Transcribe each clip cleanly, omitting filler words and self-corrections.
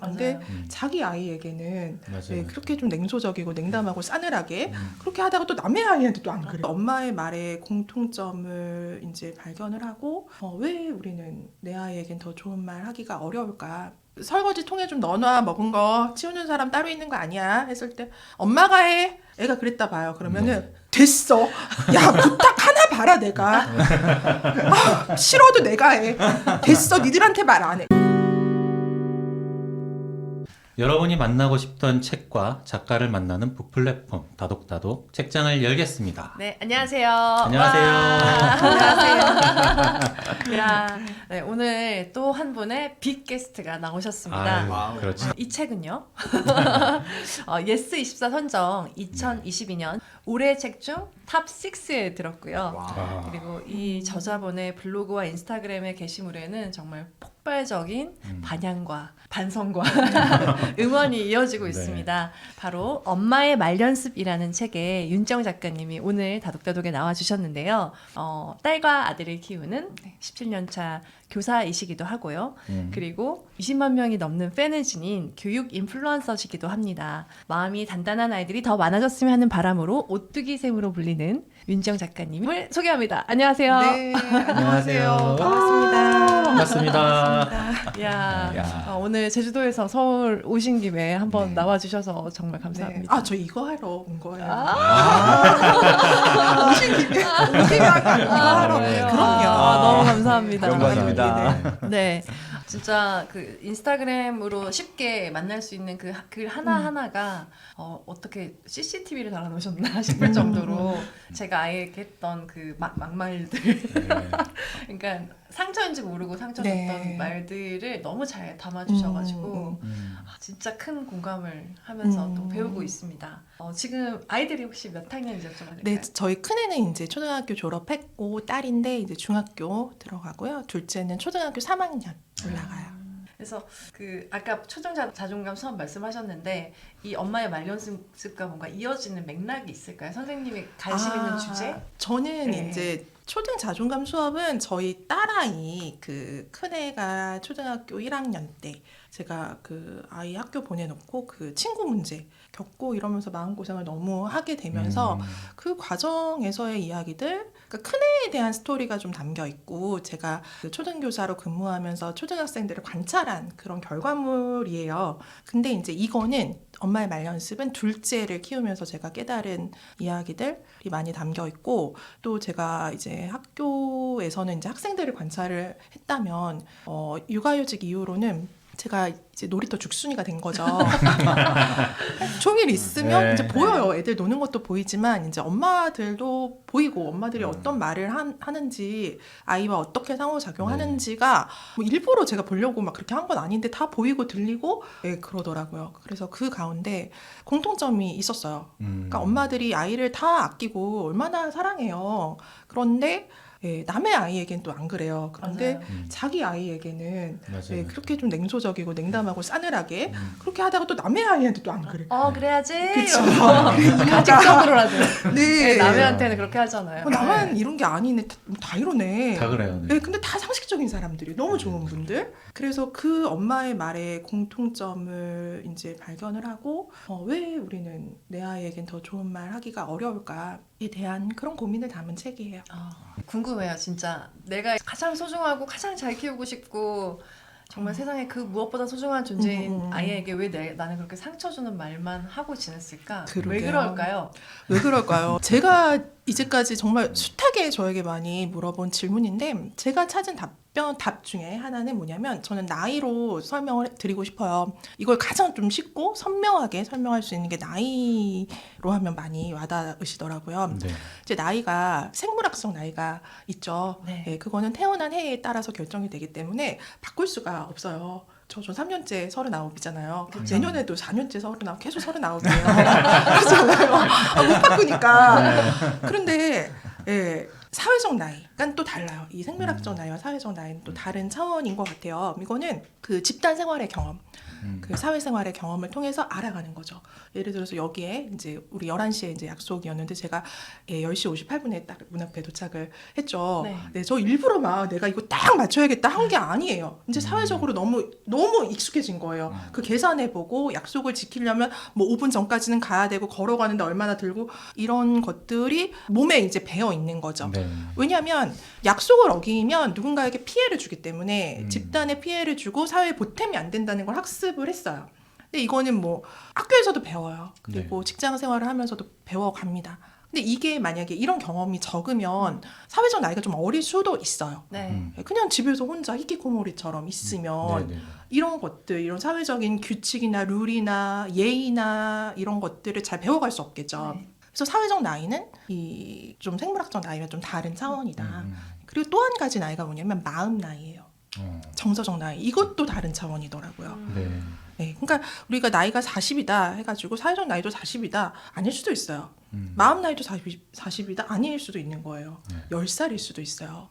그런데 자기 아이에게는 그렇게 좀 냉소적이고 냉담하고 싸늘하게 그렇게 하다가 또 남의 아이한테 또 안 그래. 엄마의 말에 공통점을 이제 발견을 하고 왜 우리는 내 아이에겐 더 좋은 말 하기가 어려울까? 설거지 통에 좀 넣어놔, 먹은 거 치우는 사람 따로 있는 거 아니야 했을 때 엄마가 해. 애가 그랬다 봐요. 그러면은 됐어. 야, 부탁 하나 봐라 내가. 싫어도 내가 해. 됐어. 니들한테 말 안 해. 여러분이 만나고 싶던 책과 작가를 만나는 북플랫폼 다독다독 책장을 열겠습니다. 네, 안녕하세요. 안녕하세요. 안녕하세요. 야, 네, 오늘 또 한 분의 빅 게스트가 나오셨습니다. 그렇지. 이 책은요. 예스24 선정 2022년 올해 책 중 탑 6에 들었고요. 그리고 이 저자분의 블로그와 인스타그램의 게시물에는 정말 폭발적인 반향과 반성과 응원이 이어지고 있습니다. 바로 엄마의 말연습이라는 책에 윤정 작가님이 오늘 다독다독에 나와주셨는데요. 딸과 아들을 키우는 17년차 교사이시기도 하고요. 그리고 20만 명이 넘는 팬을 지닌 교육 인플루언서시기도 합니다. 마음이 단단한 아이들이 더 많아졌으면 하는 바람으로 오뚜기샘으로 불리는 윤정 작가님을 소개합니다. 안녕하세요. 네, 안녕하세요. 반갑습니다. 반갑습니다. 야, 오늘 제주도에서 서울 오신 김에 한번 나와주셔서 정말 감사합니다. 네. 저 이거 하러 온 거예요. 오신 김에 이거 하러. 그래요? 그럼요. 너무 감사합니다. 영광입니다. 네, 진짜 그 인스타그램으로 쉽게 만날 수 있는 그 글 하나하나가 어떻게 CCTV를 달아놓으셨나 싶을 정도로 제가 아이에게 했던 그 막말들 그러니까 상처인지 모르고 상처줬던 말들을 너무 잘 담아주셔가지고 진짜 큰 공감을 하면서 또 배우고 있습니다. 지금 아이들이 혹시 몇 학년인지 여쭤봐도 될까요? 네, 저희 큰애는 이제 초등학교 졸업했고 딸인데 이제 중학교 들어가고요. 둘째는 초등학교 3학년 올라가요. 그래서 그 아까 초중자존감 수업 말씀하셨는데 이 엄마의 말연습과 뭔가 이어지는 맥락이 있을까요? 선생님이 관심 있는 주제? 저는 네. 이제 초등 자존감 수업은 저희 딸아이 그 큰애가 초등학교 1학년 때 제가 그 아이 학교 보내놓고 그 친구 문제 겪고 이러면서 마음고생을 너무 하게 되면서 그 과정에서의 이야기들, 그러니까 큰애에 대한 스토리가 좀 담겨 있고 제가 그 초등교사로 근무하면서 초등학생들을 관찰한 그런 결과물이에요. 근데 이제 이거는 엄마의 말연습은 둘째를 키우면서 제가 깨달은 이야기들이 많이 담겨 있고 또 제가 이제 학교에서는 이제 학생들을 관찰을 했다면 육아휴직 이후로는 제가 이제 놀이터 죽순이가 된 거죠. 종일 있으면 이제 보여요. 애들 노는 것도 보이지만 이제 엄마들도 보이고 엄마들이 어떤 말을 하는지 아이와 어떻게 상호작용하는지가 뭐 일부러 제가 보려고 막 그렇게 한 건 아닌데 다 보이고 들리고 그러더라고요. 그래서 그 가운데 공통점이 있었어요. 그러니까 엄마들이 아이를 다 아끼고 얼마나 사랑해요. 그런데 남의 아이에겐 또 안 그래요. 그런데 자기 아이에게는 그렇게 좀 냉소적이고 냉담하고 싸늘하게 그렇게 하다가 또 남의 아이한테 또 안 그래. 그래야지. 그쵸. 가식적으로라도. 네. 남한테는 그렇게 하잖아요. 나만 이런 게 아니네. 다 이러네. 다 그래요. 네, 근데 다 상식적인 사람들이 너무 좋은 분들. 그래서 그 엄마의 말에 공통점을 이제 발견을 하고 왜 우리는 내 아이에겐 더 좋은 말 하기가 어려울까에 대한 그런 고민을 담은 책이에요. 궁금해요, 진짜. 내가 가장 소중하고 가장 잘 키우고 싶고 정말 세상에 그 무엇보다 소중한 존재인 아이에게 왜 나는 그렇게 상처 주는 말만 하고 지냈을까? 그러게요. 왜 그럴까요? 왜 그럴까요? 제가 이제까지 정말 숱하게 저에게 많이 물어본 질문인데 제가 찾은 답 중에 하나는 뭐냐면 저는 나이로 설명을 드리고 싶어요. 이걸 가장 좀 쉽고 선명하게 설명할 수 있는 게 나이로 하면 많이 와닿으시더라고요. 이제 나이가 생물학적 나이가 있죠. 네. 그거는 태어난 해에 따라서 결정이 되기 때문에 바꿀 수가 없어요. 저 3년째 39이잖아요. 내년에도 4년째 39, 계속 39이에요. 그렇잖아요. 못 바꾸니까. 그런데 사회적 나이가 또 달라요. 이 생물학적 나이와 사회적 나이는 또 다른 차원인 것 같아요. 이거는 그 집단 생활의 경험. 그 사회생활의 경험을 통해서 알아가는 거죠. 예를 들어서 여기에 이제 우리 11시에 이제 약속이었는데 제가 10시 58분에 딱 문 앞에 도착을 했죠. 네. 네, 저 일부러 막 내가 이거 딱 맞춰야겠다 한 게 아니에요. 이제 사회적으로 너무 익숙해진 거예요. 그 계산해보고 약속을 지키려면 뭐 5분 전까지는 가야 되고 걸어가는데 얼마나 들고 이런 것들이 몸에 이제 배어 있는 거죠. 네. 왜냐하면 약속을 어기면 누군가에게 피해를 주기 때문에 집단에 피해를 주고 사회에 보탬이 안 된다는 걸 학습을 했어요. 근데 이거는 뭐 학교에서도 배워요. 그리고 직장 생활을 하면서도 배워갑니다. 근데 이게 만약에 이런 경험이 적으면 사회적 나이가 좀 어릴 수도 있어요. 네. 그냥 집에서 혼자 히키코모리처럼 있으면 네, 네. 이런 것들, 이런 사회적인 규칙이나 룰이나 예의나 이런 것들을 잘 배워갈 수 없겠죠. 네. 그래서 사회적 나이는 이 좀 생물학적 나이와 좀 다른 차원이다. 음. 그리고 또 한 가지 나이가 뭐냐면 마음 나이예요. 정서적 나이. 이것도 다른 차원이더라고요. 네. 네, 그러니까 우리가 나이가 40이다 해가지고 사회적 나이도 40이다 아닐 수도 있어요. 마음 나이도 40이다 아닐 수도 있는 거예요. 10살일 수도 있어요.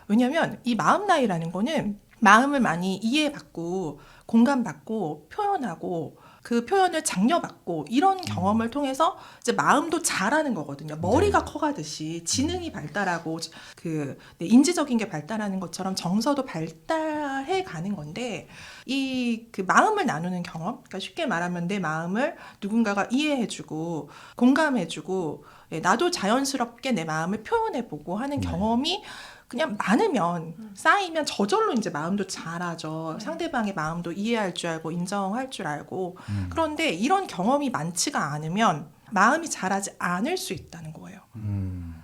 왜냐하면 이 마음 나이라는 거는 마음을 많이 이해받고 공감받고 표현하고 그 표현을 장려받고 이런 경험을 통해서 이제 마음도 자라는 거거든요. 머리가 커가듯이 지능이 발달하고 그 인지적인 게 발달하는 것처럼 정서도 발달해 가는 건데 이 그 마음을 나누는 경험, 그러니까 쉽게 말하면 내 마음을 누군가가 이해해주고 공감해주고 나도 자연스럽게 내 마음을 표현해보고 하는 경험이 그냥 많으면 쌓이면 저절로 이제 마음도 자라죠. 상대방의 마음도 이해할 줄 알고 인정할 줄 알고. 그런데 이런 경험이 많지가 않으면 마음이 자라지 않을 수 있다는 거예요.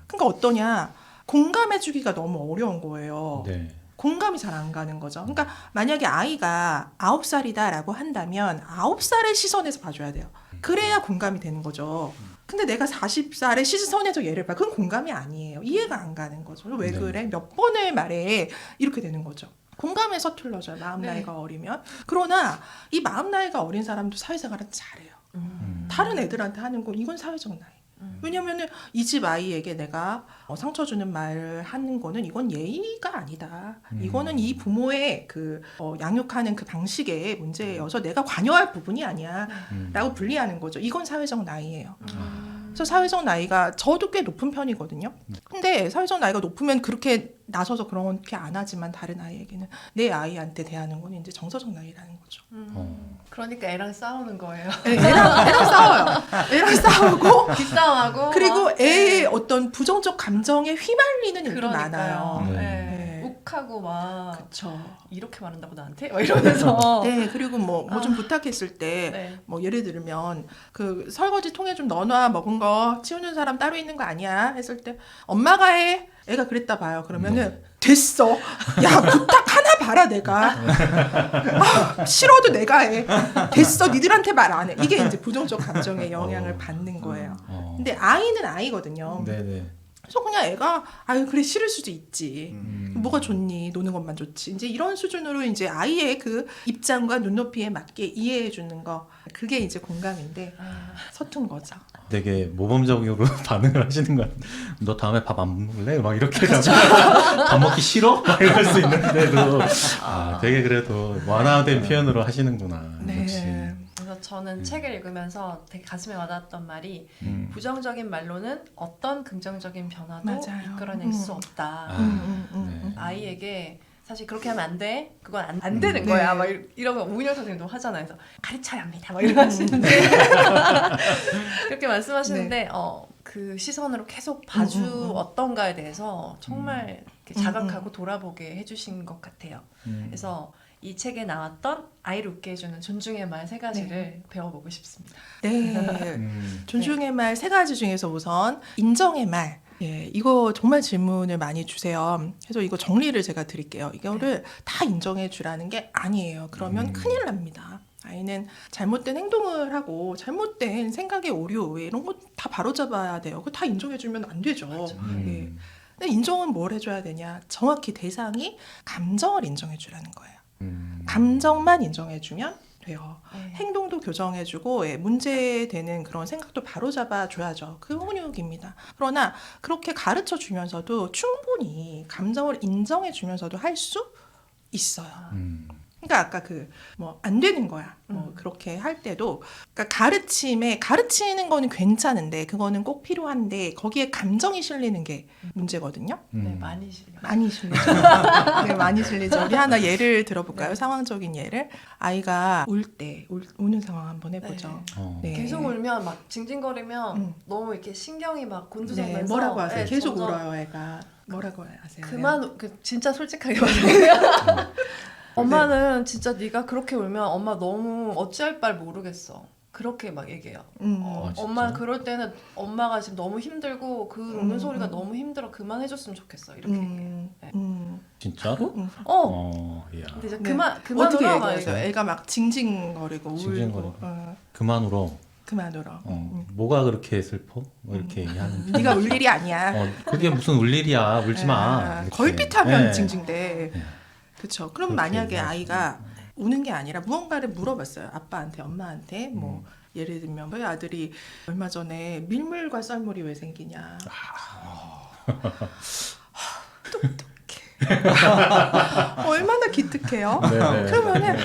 그러니까 어떠냐? 공감해주기가 너무 어려운 거예요. 네. 공감이 잘 안 가는 거죠. 그러니까 만약에 아이가 9살이다라고 한다면 9살의 시선에서 봐줘야 돼요. 그래야 공감이 되는 거죠. 근데 내가 40살의 시선에서 얘를 봐. 그건 공감이 아니에요. 이해가 안 가는 거죠. 왜 그래? 몇 번을 말해? 이렇게 되는 거죠. 공감에 서툴러져요. 마음 나이가 어리면. 그러나 이 마음 나이가 어린 사람도 사회생활은 잘해요. 다른 애들한테 하는 건 이건 사회적 나이. 왜냐면은 이 집 아이에게 내가 상처 주는 말을 하는 거는 이건 예의가 아니다. 이거는 이 부모의 그 양육하는 그 방식의 문제여서 내가 관여할 부분이 아니야. 라고 분리하는 거죠. 이건 사회적 나이예요. 그래서 사회적 나이가 저도 꽤 높은 편이거든요. 근데 사회적 나이가 높으면 그렇게 나서서 그렇게 안 하지만 다른 아이에게는 내 아이한테 대하는 건 이제 정서적 나이라는 거죠. 그러니까 애랑 싸우는 거예요. 애랑 싸워요. 애랑 싸우고 뒷싸움하고 그리고 막, 애의 어떤 부정적 감정에 휘말리는 일도 그러니까요. 많아요. 네. 네. 욱하고 막 그렇죠. 이렇게 말한다고 나한테? 막 이러면서 네, 그리고 뭐 좀 부탁했을 때 네. 뭐 예를 들면 그 설거지 통에 좀 넣어놔 먹은 거 치우는 사람 따로 있는 거 아니야 했을 때 엄마가 해 애가 그랬다 봐요. 그러면은 됐어. 야 부탁 하나 봐라 내가. 싫어도 내가 해. 됐어. 니들한테 말 안 해. 이게 이제 부정적 감정의 영향을 받는 거예요. 근데 아이는 아이거든요. 네네. 그래서 그냥 애가 아유 그래 싫을 수도 있지. 뭐가 좋니? 노는 것만 좋지. 이제 이런 수준으로 이제 아이의 그 입장과 눈높이에 맞게 이해해 주는 거. 그게 이제 공감인데 서툰 거죠. 되게 모범적으로 반응을 하시는 것 같아요. 너 다음에 밥 안 먹을래? 막 이렇게 밥 먹기 싫어? 막 이럴 수 있는데도 되게 그래도 완화된 표현으로 하시는구나. 네. 역시. 그래서 저는 책을 읽으면서 되게 가슴에 와닿았던 말이 부정적인 말로는 어떤 긍정적인 변화도 맞아요. 이끌어낼 수 없다. 네. 아이에게 사실 그렇게 하면 안 돼. 그건 안 되는 거야. 막 이런 거 우인영 선생님도 하잖아요. 그래서 가르쳐야 합니다. 막 이러시는데 그렇게 말씀하시는데 그 시선으로 계속 봐주었던가에 대해서 정말 이렇게 자각하고 돌아보게 해주신 것 같아요. 그래서 이 책에 나왔던 아이를 웃게 해주는 존중의 말 3가지를 배워보고 싶습니다. 네. 존중의 말 3가지 중에서 우선 인정의 말. 예, 이거 정말 질문을 많이 주세요. 그래서 이거 정리를 제가 드릴게요. 이거를 다 인정해 주라는 게 아니에요. 그러면 큰일 납니다. 아이는 잘못된 행동을 하고 잘못된 생각의 오류 이런 거 다 바로잡아야 돼요. 그거 다 인정해 주면 안 되죠. 예. 근데 인정은 뭘 해줘야 되냐? 정확히 대상이 감정을 인정해 주라는 거예요. 감정만 인정해 주면 돼요. 행동도 교정해주고 문제되는 그런 생각도 바로잡아 줘야죠. 그 훈육입니다. 그러나 그렇게 가르쳐 주면서도 충분히 감정을 인정해 주면서도 할 수 있어요. 그러니까 그러니까 아까 그 뭐 안 되는 거야. 뭐 그렇게 할 때도 그러니까 가르치는 거는 괜찮은데 그거는 꼭 필요한데 거기에 감정이 실리는 게 문제거든요. 네, 많이 실려. 많이 실리죠. 네, 많이 실리죠. 우리 하나 예를 들어볼까요? 네. 상황적인 예를. 아이가 우는 상황 한번 해보죠. 네. 네. 계속 울면 막 징징거리면 음. 너무 이렇게 신경이 막 네, 곤두서면서 뭐라고 하세요? 네, 계속 점점 울어요, 애가. 뭐라고 하세요? 그만 진짜 솔직하게 말해요. 엄마는 진짜 네가 그렇게 울면 엄마 너무 어찌할 바를 모르겠어. 그렇게 막 얘기해요. 진짜? 엄마 그럴 때는 엄마가 지금 너무 힘들고 그 우는 소리가 음. 너무 힘들어 그만해줬으면 좋겠어 이렇게 얘기해요. 네. 진짜로? 이야. 근데 이제 네. 그만 어떻게 울어 막 얘기하세요? 이거. 애가 막 징징거리고 징징거리고. 울고 그만 울어. 그만 울어. 뭐가 그렇게 슬퍼? 뭐 이렇게 얘기하는. 네가 울 일이 아니야. 그게 무슨 울 일이야. 울지 마. 아, 이렇게. 걸핏하면 네. 징징대. 네. 그렇죠. 그럼 그렇게 만약에 얘기하죠. 아이가 우는 게 아니라 무언가를 물어봤어요. 아빠한테, 엄마한테. 뭐 예를 들면 저희 아들이 얼마 전에 밀물과 썰물이 왜 생기냐. 똑똑해. 얼마나 기특해요. 네네. 그러면은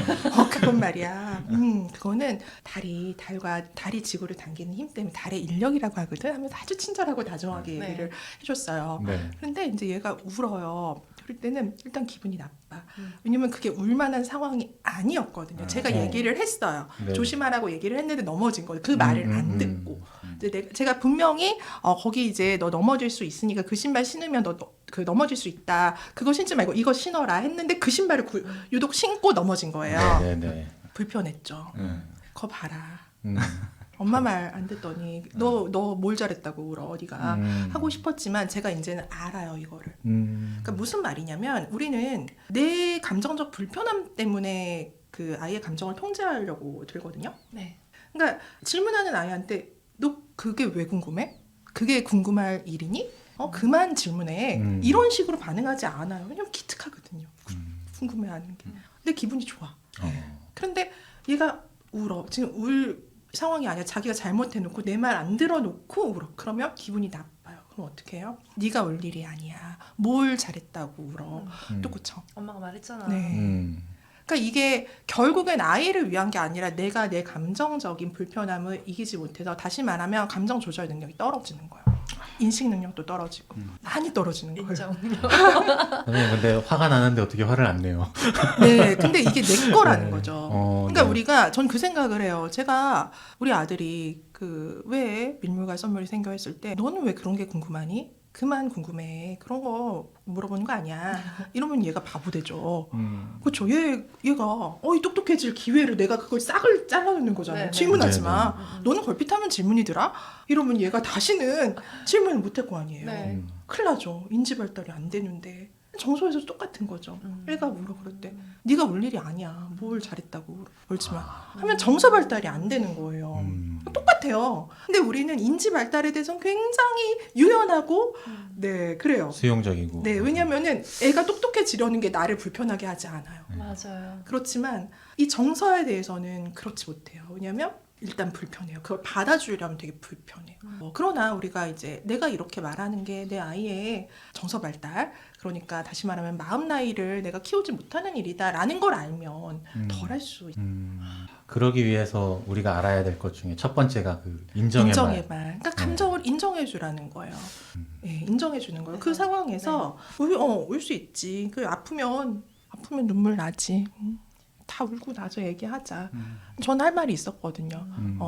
그건 말이야. 그거는 달이 지구를 당기는 힘 때문에 달의 인력이라고 하거든. 하면서 아주 친절하고 다정하게 네. 얘기를 해줬어요. 네. 그런데 이제 얘가 울어요. 그럴 때는 일단 기분이 나빠. 왜냐면 그게 울만한 상황이 아니었거든요. 제가 얘기를 했어요. 네. 조심하라고 얘기를 했는데 넘어진 거예요. 그 말을 안 듣고. 이제 제가 분명히 거기 이제 너 넘어질 수 있으니까 그 신발 신으면 너 그 넘어질 수 있다. 그거 신지 말고 이거 신어라 했는데 그 신발을 유독 신고 넘어진 거예요. 네네. 불편했죠. 거 봐라. 음. 엄마 말 안 듣더니 너 뭘 잘했다고 울어 네가 하고 싶었지만 제가 이제는 알아요 이거를. 그러니까 무슨 말이냐면 우리는 내 감정적 불편함 때문에 그 아이의 감정을 통제하려고 들거든요. 네. 그러니까 질문하는 아이한테 너 그게 왜 궁금해? 그게 궁금할 일이니? 그만 질문해. 이런 식으로 반응하지 않아요. 왜냐면 기특하거든요. 궁금해하는 게. 근데 기분이 좋아. 그런데 얘가 울어. 지금 울 상황이 아니야. 자기가 잘못해놓고 내 말 안 들어놓고 울어. 그러면 기분이 나빠요. 그럼 어떻게 해요? 네가 울 일이 아니야. 뭘 잘했다고 울어. 또 그쵸? 엄마가 말했잖아. 네. 그러니까 이게 결국엔 아이를 위한 게 아니라 내가 내 감정적인 불편함을 이기지 못해서 다시 말하면 감정 조절 능력이 떨어지는 거예요. 인식 능력도 떨어지고 많이 떨어지는 거예요. 인정. 선생님 근데 화가 나는데 어떻게 화를 안 내요? 네, 근데 이게 내 거라는 네. 거죠. 그러니까 네. 우리가 전 그 생각을 해요. 제가 우리 아들이 그 왜 밀물과 썰물이 생겨 했을 때 너는 왜 그런 게 궁금하니? 그만 궁금해. 그런 거 물어보는 거 아니야. 이러면 얘가 바보 되죠. 그렇죠. 얘가 똑똑해질 기회를 내가 그걸 싹을 잘라놓는 거잖아요. 네, 질문하지 네, 마. 너는 걸핏하면 질문이더라? 이러면 얘가 다시는 질문을 못 할 거 아니에요. 네. 큰일 나죠. 인지 발달이 안 되는데. 정서에서 똑같은 거죠. 애가 울어 그럴 때 네가 울 일이 아니야. 뭘 잘했다고 울지 마. 하면 정서 발달이 안 되는 거예요. 똑같아요. 근데 우리는 인지 발달에 대해서는 굉장히 유연하고 네 그래요. 수용적이고. 네 왜냐면은 애가 똑똑해지려는 게 나를 불편하게 하지 않아요. 맞아요. 그렇지만 이 정서에 대해서는 그렇지 못해요. 왜냐면 일단 불편해요. 그걸 받아주려면 되게 불편해요. 그러나 우리가 이제 내가 이렇게 말하는 게 내 아이의 정서 발달, 그러니까 다시 말하면 마음 나이를 내가 키우지 못하는 일이다라는 걸 알면 덜 할 수 있어요. 그러기 위해서 우리가 알아야 될 것 중에 첫 번째가 그 인정의 말. 그러니까 감정을 인정해주라는 거예요. 네, 인정해주는 거예요. 그 상황에서 울 수 있지. 그 아프면 눈물 나지. 다 울고 나서 얘기하자. 저는 할 말이 있었거든요.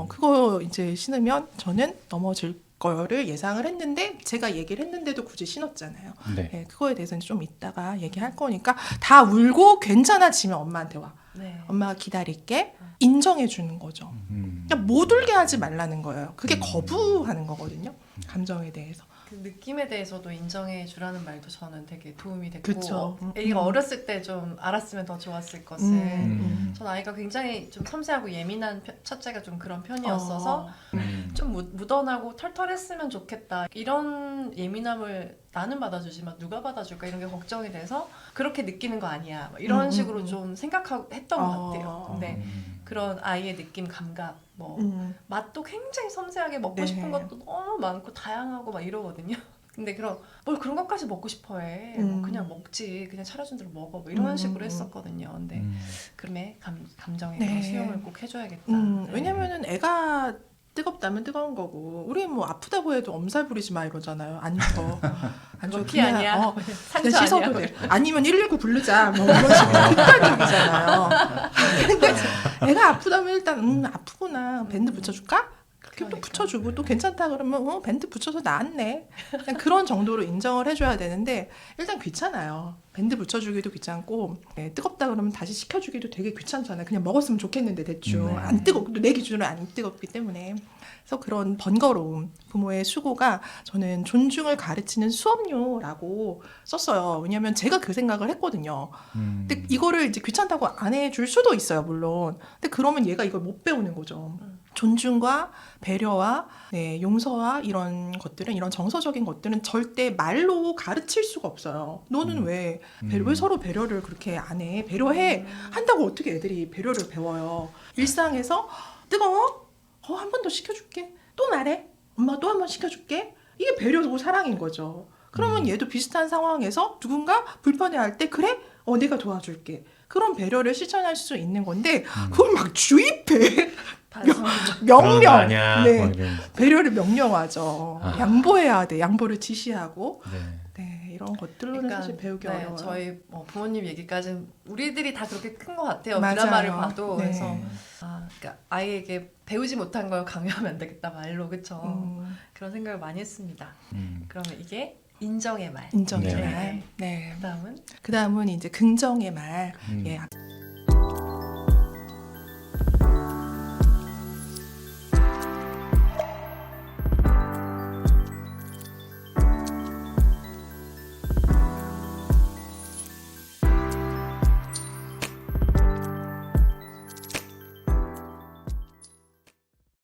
그거 이제 신으면 저는 넘어질 거를 예상을 했는데 제가 얘기를 했는데도 굳이 신었잖아요. 네. 네, 그거에 대해서는 좀 이따가 얘기할 거니까 다 울고 괜찮아지면 엄마한테 와. 네. 엄마가 기다릴게. 인정해 주는 거죠. 그러니까 못 울게 하지 말라는 거예요. 그게 거부하는 거거든요. 감정에 대해서. 그 느낌에 대해서도 인정해 주라는 말도 저는 되게 도움이 됐고 그쵸. 애가 어렸을 때 좀 알았으면 더 좋았을 것을 전 아이가 굉장히 좀 섬세하고 예민한 첫째가 좀 그런 편이었어서 좀 묻어나고 털털했으면 좋겠다 이런 예민함을 나는 받아주지만 누가 받아줄까 이런 게 걱정이 돼서 그렇게 느끼는 거 아니야 이런 식으로 좀 생각하고 했던 것 같아요. 근데 그런 아이의 느낌 감각 맛도 굉장히 섬세하게 먹고 네. 싶은 것도 너무 많고 다양하고 막 이러거든요. 근데 뭘 그런 것까지 먹고 싶어해. 뭐 그냥 먹지. 그냥 차려준 대로 먹어. 뭐 이런 식으로 했었거든요. 근데 그럼에 감정에 네. 수용을 꼭 해줘야겠다. 네. 왜냐면은 애가 뜨겁다면 뜨거운 거고 우리 뭐 아프다고 해도 엄살 부리지 마 이러잖아요. 안 줘. 안 줘. 그거 피 아니야? 그냥 상처 씻어도 아니야? 돼. 아니면 119 부르자. 뭐 이런 식으로 극단적이잖아요. 근데 애가 아프다면 일단 아프구나. 밴드 붙여줄까? 그렇게 또 그러니까. 붙여주고 또 괜찮다 그러면 밴드 붙여서 나았네. 그냥 그런 정도로 인정을 해줘야 되는데 일단 귀찮아요. 밴드 붙여주기도 귀찮고 뜨겁다 그러면 다시 식혀주기도 되게 귀찮잖아요. 그냥 먹었으면 좋겠는데 대충 안 뜨겁고 내 기준으로 안 뜨겁기 때문에 그래서 그런 번거로움 부모의 수고가 저는 존중을 가르치는 수업료라고 썼어요. 왜냐하면 제가 그 생각을 했거든요. 근데 이거를 이제 귀찮다고 안 해줄 수도 있어요, 물론. 근데 그러면 얘가 이걸 못 배우는 거죠. 존중과 배려와 용서와 이런 것들은 이런 정서적인 것들은 절대 말로 가르칠 수가 없어요. 너는 왜 서로 배려를 그렇게 안 해? 배려해 한다고 어떻게 애들이 배려를 배워요? 일상에서 뜨거워? 한 번 더 시켜줄게. 또 말해. 엄마 또 한 번 시켜줄게. 이게 배려고 사랑인 거죠. 그러면 얘도 비슷한 상황에서 누군가 불편해할 때 그래? 내가 도와줄게. 그런 배려를 실천할 수 있는 건데 그걸 막 주입해. 반성. 명령. 아니야. 네. 뭐 이런. 배려를 명령하죠. 아. 양보해야 돼. 양보를 지시하고. 네. 네, 이런 것들로는 그러니까, 사실 배우기 네, 어려워요. 저희 부모님 얘기까지는 우리들이 다 그렇게 큰 것 같아요. 맞아요. 드라마를 봐도. 네. 그래서 그러니까 아이에게 배우지 못한 걸 강요하면 안 되겠다 말로 그쵸. 그런 생각을 많이 했습니다. 그러면 이게 인정의 말. 인정의 네. 말. 네. 그다음은 그다음은 이제 긍정의 말. 예,